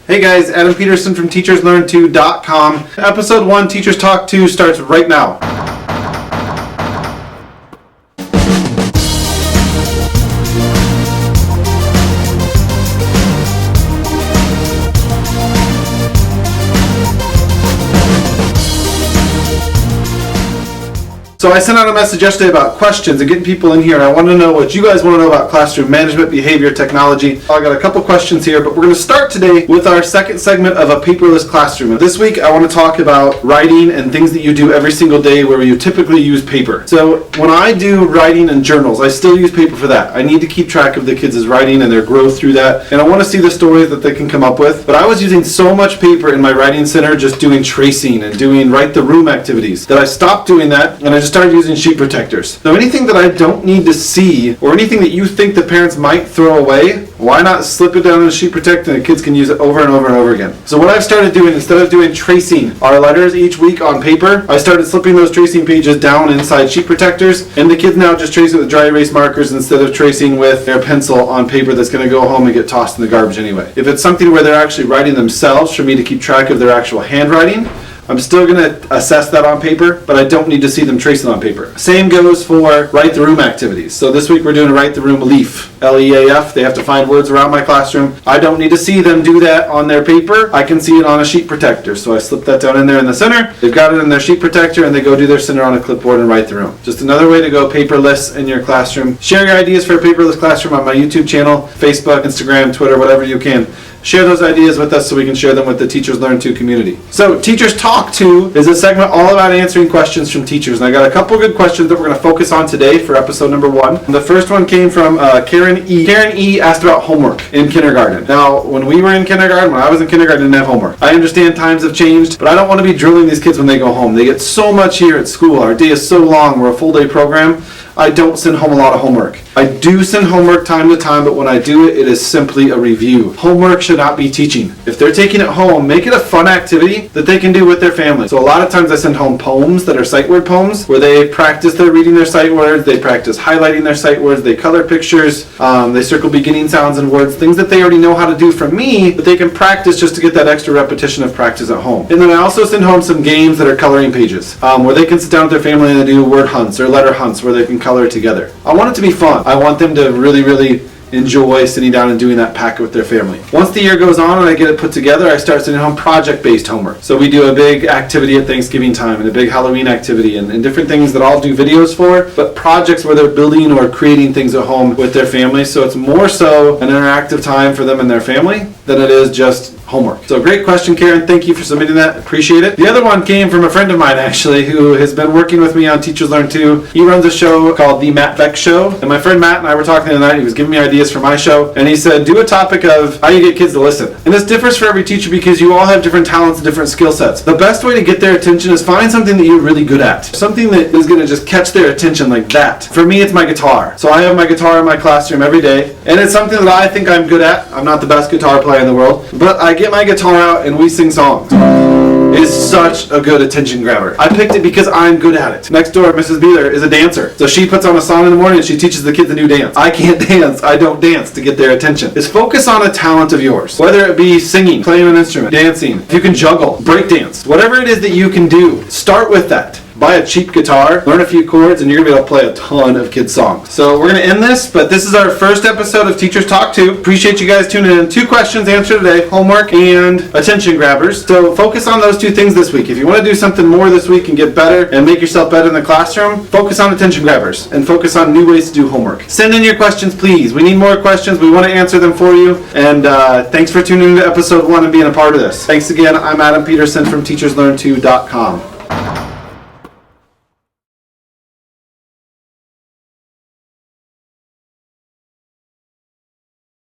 Hey guys, Adam Peterson from TeachersLearn2.com. Episode 1, Teachers Talk 2 starts right now. So I sent out a message yesterday about questions and getting people in here, and I want to know what you guys want to know about classroom management, behavior, technology. I got a couple questions here, but we're going to start today with our second segment of a paperless classroom. This week I want to talk about writing and things that you do every single day where you typically use paper. So when I do writing and journals, I still use paper for that. I need to keep track of the kids' writing and their growth through that, and I want to see the stories that they can come up with. But I was using so much paper in my writing center just doing tracing and doing write the room activities that I stopped doing that, and I just started using sheet protectors. So anything that I don't need to see or anything that you think the parents might throw away, why not slip it down in a sheet protector and the kids can use it over and over and over again. So what I've started doing, instead of doing tracing our letters each week on paper, I started slipping those tracing pages down inside sheet protectors, and the kids now just trace it with dry erase markers instead of tracing with their pencil on paper that's going to go home and get tossed in the garbage anyway. If it's something where they're actually writing themselves for me to keep track of their actual handwriting, I'm still going to assess that on paper, but I don't need to see them tracing on paper. Same goes for write the room activities. So this week we're doing a write the room leaf, L-E-A-F. They have to find words around my classroom. I don't need to see them do that on their paper. I can see it on a sheet protector. So I slip that down in there in the center. They've got it in their sheet protector and they go do their center on a clipboard and write the room. Just another way to go paperless in your classroom. Share your ideas for a paperless classroom on my YouTube channel, Facebook, Instagram, Twitter, whatever you can. Share those ideas with us so we can share them with the Teachers Learn 2 community. So Teachers Talk 2 is a segment all about answering questions from teachers. And I got a couple good questions that we're going to focus on today for episode number 1. The first one came from Karen E. Karen E. asked about homework in kindergarten. Now, when we were in kindergarten, when I was in kindergarten, I didn't have homework. I understand times have changed, but I don't want to be drilling these kids when they go home. They get so much here at school. Our day is so long. We're a full day program. I don't send home a lot of homework. I do send homework time to time, but when I do it, it is simply a review. Homework should not be teaching. If they're taking it home, make it a fun activity that they can do with their family. So a lot of times I send home poems that are sight word poems, where they practice their reading their sight words, they practice highlighting their sight words, they color pictures, they circle beginning sounds and words, things that they already know how to do from me, but they can practice just to get that extra repetition of practice at home. And then I also send home some games that are coloring pages, where they can sit down with their family and do word hunts or letter hunts where they can color together. I want it to be fun. I want them to really enjoy sitting down and doing that packet with their family. Once the year goes on and I get it put together, I start sending home project-based homework. So we do a big activity at Thanksgiving time and a big Halloween activity and different things that I'll do videos for, but projects where they're building or creating things at home with their family. So it's more so an interactive time for them and their family than it is just homework. So great question, Karen. Thank you for submitting that. Appreciate it. The other one came from a friend of mine, actually, who has been working with me on Teachers Learn 2. He runs a show called The Matt Beck Show. And my friend Matt and I were talking the other night. He was giving me ideas for my show. And he said, do a topic of how you get kids to listen. And this differs for every teacher because you all have different talents and different skill sets. The best way to get their attention is find something that you're really good at. Something that is going to just catch their attention like that. For me, it's my guitar. So I have my guitar in my classroom every day. And it's something that I think I'm good at. I'm not the best guitar player in the world. But I get my guitar out and we sing songs. It is such a good attention grabber. I picked it because I'm good at it. Next door, Mrs. Beeler is a dancer. So she puts on a song in the morning and she teaches the kids a new dance. I can't dance. I don't dance to get their attention. Just focus on a talent of yours. Whether it be singing, playing an instrument, dancing, if you can juggle, break dance, whatever it is that you can do, start with that. Buy a cheap guitar, learn a few chords, and you're going to be able to play a ton of kids' songs. So we're going to end this, but this is our first episode of Teachers Talk 2. Appreciate you guys tuning in. 2 questions answered today, homework and attention grabbers. So focus on those 2 things this week. If you want to do something more this week and get better and make yourself better in the classroom, focus on attention grabbers and focus on new ways to do homework. Send in your questions, please. We need more questions. We want to answer them for you. And thanks for tuning in to episode 1 and being a part of this. Thanks again. I'm Adam Peterson from TeachersLearn2.com.